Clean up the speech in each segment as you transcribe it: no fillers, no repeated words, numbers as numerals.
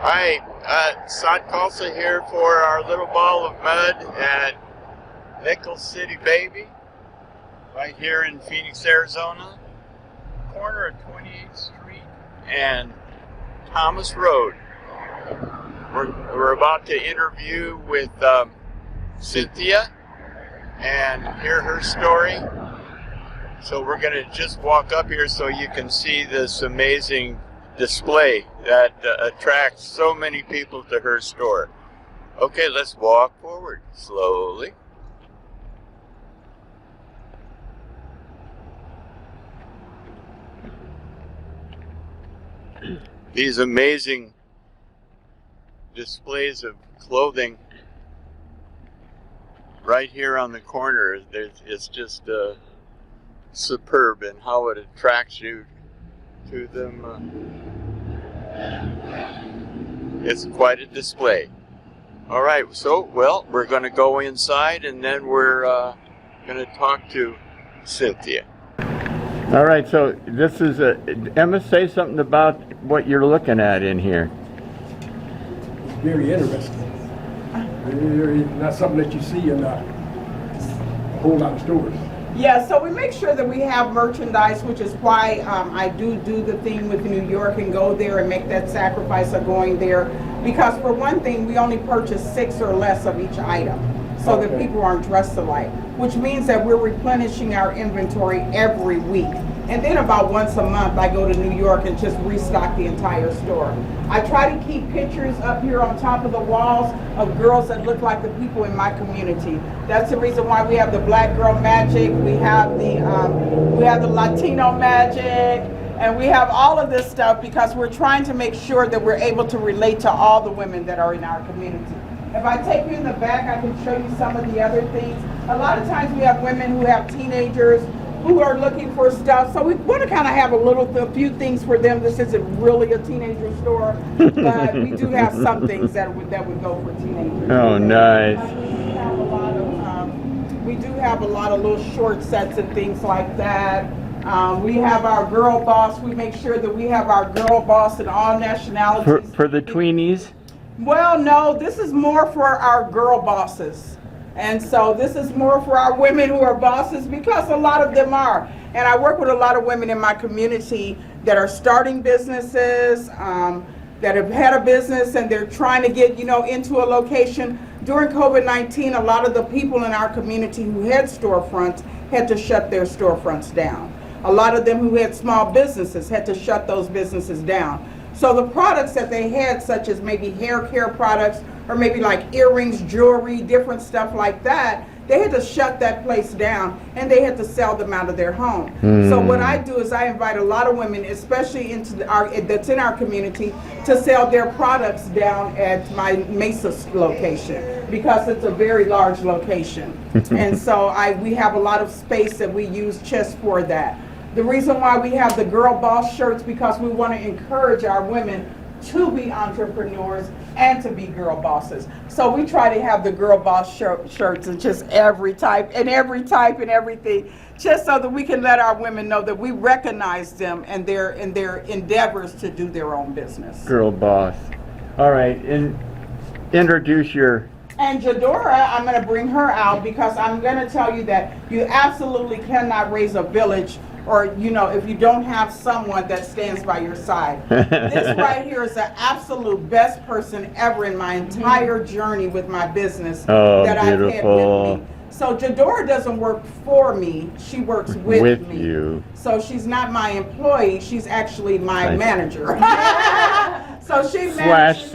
Hi, Sod Kalsa here for our little ball of mud at Nickel City Baby, right here in Phoenix, Arizona, corner of 28th Street and Thomas Road. We're about to interview with Cynthia and hear her story. So we're going to just walk up here so you can see this amazing display that attracts so many people to her store. Okay, let's walk forward slowly. These amazing displays of clothing right here on the corner, it's just superb in how it attracts you to them. It's quite a display. All right, so, well, we're going to go inside and then we're going to talk to Cynthia. All right, so this is Emma, say something about what you're looking at in here. It's very interesting. Very, not something that you see in a whole lot of stores. Yeah, so we make sure that we have merchandise, which is why I do the thing with New York and go there and make that sacrifice of going there. Because for one thing, we only purchase 6 or less of each item, so that people aren't dressed alike, which means that we're replenishing our inventory every week. And then about once a month, I go to New York and just restock the entire store. I try to keep pictures up here on top of the walls of girls that look like the people in my community. That's the reason why we have the Black Girl Magic, we have the Latino Magic, and we have all of this stuff because we're trying to make sure that we're able to relate to all the women that are in our community. If I take you in the back, I can show you some of the other things. A lot of times we have women who have teenagers who are looking for stuff, so we want to kind of have a few things for them. This isn't really a teenager store, but we do have some things that would go for teenagers. Oh, nice. We do have a lot of little short sets and things like that. We have our girl boss. We make sure that we have our girl boss in all nationalities. For the tweenies? Well, no, this is more for our girl bosses. And so this is more for our women who are bosses, because a lot of them are. And I work with a lot of women in my community that are starting businesses, that have had a business and they're trying to get, into a location. During COVID-19, a lot of the people in our community who had storefronts had to shut their storefronts down. A lot of them who had small businesses had to shut those businesses down. So the products that they had, such as maybe hair care products, or maybe like earrings, jewelry, different stuff like that, they had to shut that place down and they had to sell them out of their home. So what I do is I invite a lot of women, especially that's in our community, to sell their products down at my Mesa location, because it's a very large location. And so we have a lot of space that we use just for that. The reason why we have the Girl Boss shirts, because we want to encourage our women to be entrepreneurs and to be girl bosses. So we try to have the Girl Boss shirts in just every type and everything, just so that we can let our women know that we recognize them and their endeavors to do their own business. Girl boss. All right, and introduce your... And Jadore, I'm going to bring her out, because I'm going to tell you that you absolutely cannot raise a village, or if you don't have someone that stands by your side. This right here is the absolute best person ever in my entire journey with my business that I've had with me. So Jadore doesn't work for me, she works with me. You. So she's not my employee, she's actually my manager. So she manages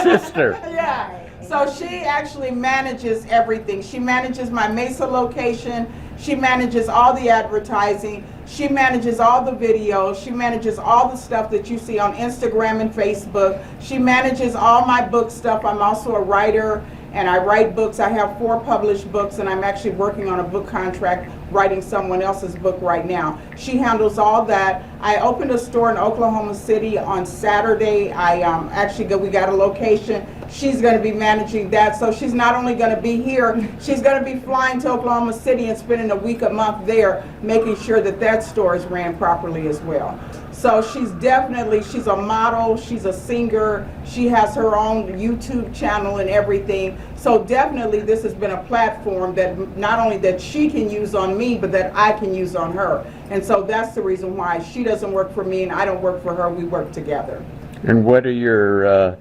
sister. Yeah. So she actually manages everything. She manages my Mesa location. She manages all the advertising. She manages all the videos. She manages all the stuff that you see on Instagram and Facebook. She manages all my book stuff. I'm also a writer, and I write books. I have 4 published books, and I'm actually working on a book contract writing someone else's book right now. She handles all that. I opened a store in Oklahoma City on Saturday. We got a location. She's going to be managing that. So she's not only going to be here, she's going to be flying to Oklahoma City and spending a month there, making sure that that store is ran properly as well. So she's a model, she's a singer, she has her own YouTube channel and everything. So definitely this has been a platform that not only that she can use on me, but that I can use on her. And so that's the reason why she doesn't work for me and I don't work for her, we work together. And what are your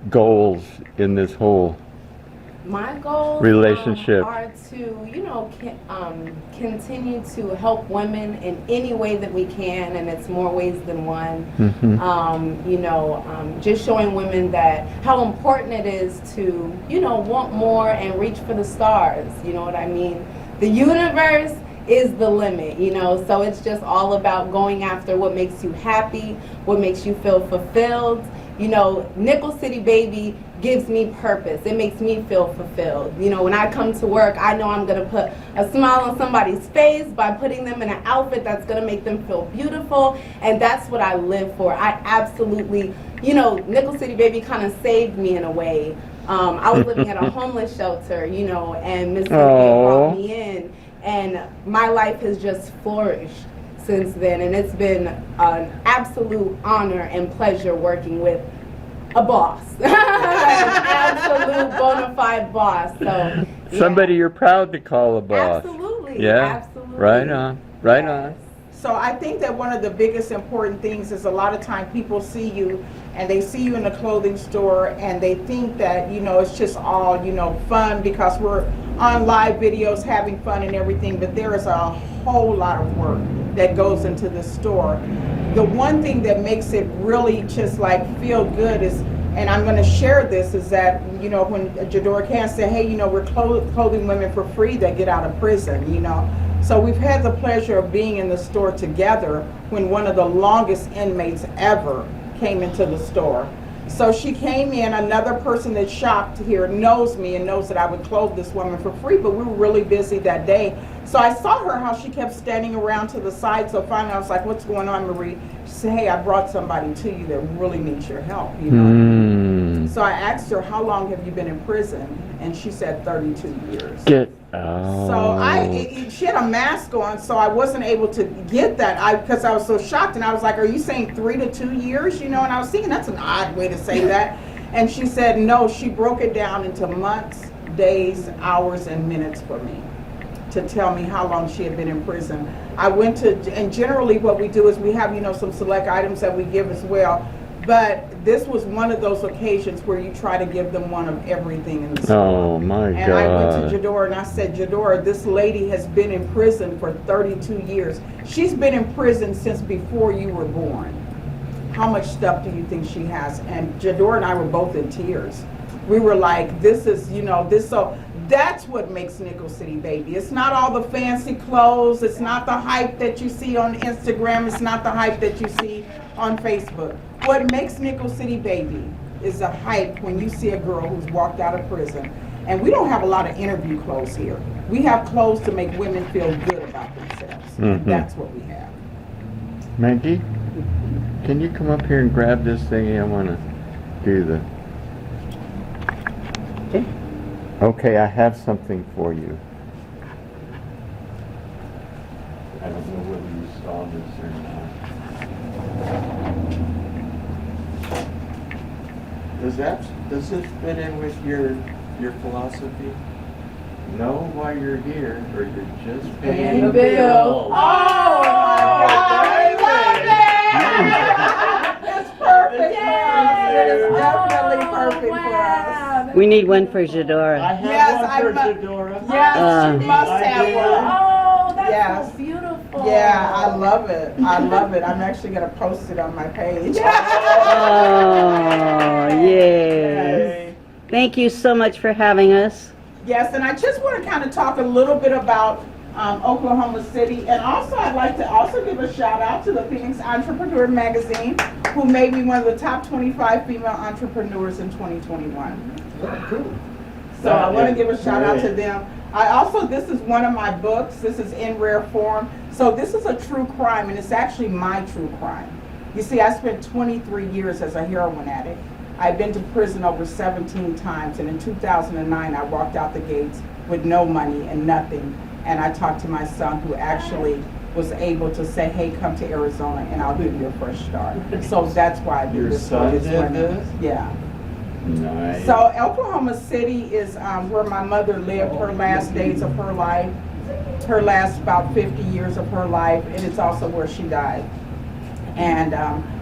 goals in this whole My goals relationship? Are to, you know, continue to help women in any way that we can, and it's more ways than one. Mm-hmm. You know, just showing women that how important it is to, you know, want more and reach for the stars. You know what I mean? The universe is the limit, you know, so it's just all about going after what makes you happy, what makes you feel fulfilled. You know, Nickel City Baby gives me purpose. It makes me feel fulfilled. You know, when I come to work, I know I'm going to put a smile on somebody's face by putting them in an outfit that's going to make them feel beautiful, and that's what I live for. I absolutely, you know, Nickel City Baby kind of saved me in a way. I was living at a homeless shelter, you know, and Miss Cynthia brought me in, and my life has just flourished since then, and it's been an absolute honor and pleasure working with a boss, an absolute bona fide boss. So yeah. Somebody you're proud to call a boss. Absolutely. Yeah. Absolutely. Right on. Right Yes. on. So I think that one of the biggest important things is a lot of time people see you and they see you in a clothing store and they think that, you know, it's just all, you know, fun because we're on live videos having fun and everything, but there is a whole lot of work that goes into the store. The one thing that makes it really just like feel good is, and I'm going to share this, is that, you know, when Jadore can say, hey, you know, we're clothing women for free that get out of prison, you know. So we've had the pleasure of being in the store together when one of the longest inmates ever came into the store. So she came in, another person that shopped here knows me and knows that I would clothe this woman for free, but we were really busy that day. So I saw her, how she kept standing around to the side. So finally I was like, what's going on, Marie? She said, hey, I brought somebody to you that really needs your help, you know. So I asked her, how long have you been in prison? And she said 32 years. So she had a mask on, so I wasn't able to get that because I was so shocked. And I was like, are you saying 3 to 2 years? You know, and I was thinking that's an odd way to say that. And she said, no, she broke it down into months, days, hours, and minutes for me to tell me how long she had been in prison. I went to, and generally what we do is we have, you know, some select items that we give as well. But this was one of those occasions where you try to give them one of everything in the store. Oh my God. And I went to Jadore and I said, Jadore, this lady has been in prison for 32 years. She's been in prison since before you were born. How much stuff do you think she has? And Jadore and I were both in tears. We were like, this is, you know, this, so that's what makes Nickel City Baby. It's not all the fancy clothes. It's not the hype that you see on Instagram. It's not the hype that you see on Facebook. What makes Nickel City Baby is a hype when you see a girl who's walked out of prison. And we don't have a lot of interview clothes here. We have clothes to make women feel good about themselves. Mm-hmm. That's what we have. Maggie, can you come up here and grab this thing? I want to do the... Okay, I have something for you. I don't know whether you saw this or not. Does this fit in with your philosophy? Know why you're here, or you're just paying the bill. Oh my God, I love it! That's perfect for us. It is definitely perfect for us. We need one for Jadore. I have Yes, one for Jadore. Yes, she must have one. Oh, that's Yes. so beautiful. Yeah, I love it. I love it. I'm actually going to post it on my page. Oh, yes. Thank you so much for having us. Yes, and I just want to kind of talk a little bit about Oklahoma City, and also I'd like to also give a shout out to the Phoenix Entrepreneur Magazine, who made me one of the top 25 female entrepreneurs in 2021. So I want to give a shout out to them. This is one of my books. This is in rare form. So this is a true crime, and it's actually my true crime. You see, I spent 23 years as a heroin addict. I've been to prison over 17 times, and in 2009, I walked out the gates with no money and nothing. And I talked to my son, who actually was able to say, hey, come to Arizona and I'll give you a fresh start. So that's why I do Your this. son for these did women. this? Yeah. Nice. So Oklahoma City is where my mother lived her last days of her life, her last about 50 years of her life, and it's also where she died. And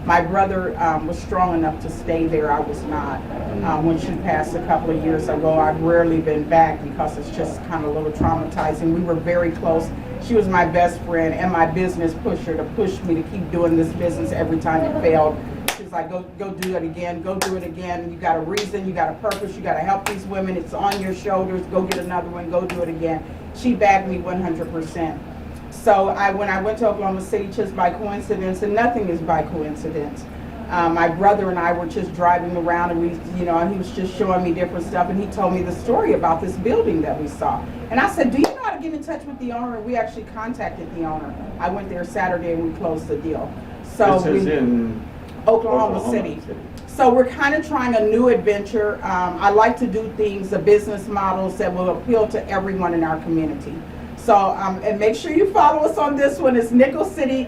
my brother was strong enough to stay there. I was not. When she passed a couple of years ago, I've rarely been back because it's just kind of a little traumatizing. We were very close. She was my best friend and my business pusher to push me to keep doing this business every time it failed. She's like, go do it again, go do it again. You got a reason, you got a purpose, you got to help these women. It's on your shoulders. Go get another one, go do it again. She backed me 100%. So when I went to Oklahoma City just by coincidence, and nothing is by coincidence, my brother and I were just driving around and he was just showing me different stuff, and he told me the story about this building that we saw. And I said, do you know how to get in touch with the owner? And we actually contacted the owner. I went there Saturday and we closed the deal. So this is in Oklahoma City. So we're kind of trying a new adventure. I like to do things, the business models that will appeal to everyone in our community. So, and make sure you follow us on this one. It's Nickel City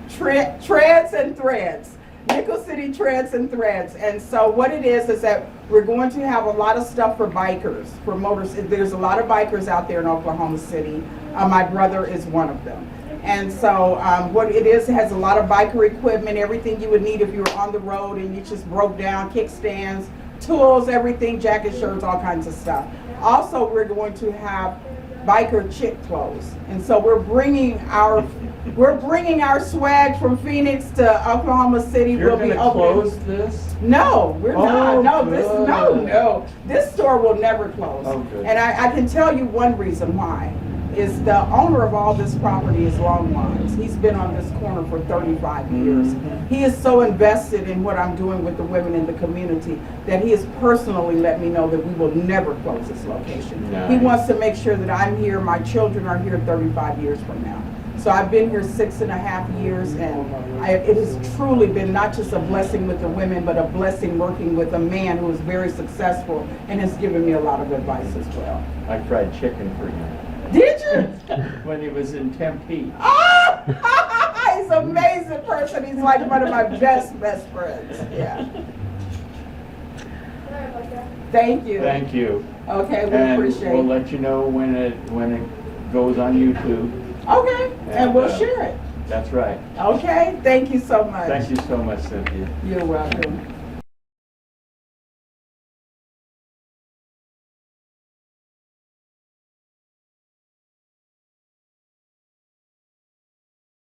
Treads and Threads. Nickel City Treads and Threads. And so what it is that we're going to have a lot of stuff for bikers, for motors. There's a lot of bikers out there in Oklahoma City. My brother is one of them. And so what it is, it has a lot of biker equipment, everything you would need if you were on the road and you just broke down, kickstands, tools, everything, jackets, shirts, all kinds of stuff. Also, we're going to have biker chick clothes. And so we're bringing our swag from Phoenix to Oklahoma City. You're We'll be gonna open. close this? No, we're not. Good. No. This store will never close. Oh, good. And I can tell you one reason why. Is the owner of all this property is Long Lines. He's been on this corner for 35 years. He is so invested in what I'm doing with the women in the community that he has personally let me know that we will never close this location. Nice. He wants to make sure that I'm here, my children are here 35 years from now. So I've been here 6.5 years, and it has truly been not just a blessing with the women, but a blessing working with a man who is very successful and has given me a lot of advice as well. I fried chicken for him. Did you? When he was in Tempe. Oh, he's an amazing person. He's like one of my best friends. Yeah. Thank you. Thank you. Okay, we And appreciate we'll it. let you know when it goes on YouTube. Okay, and we'll And, share it. That's right. Okay, thank you so much. Thank you so much, Cynthia. You're welcome.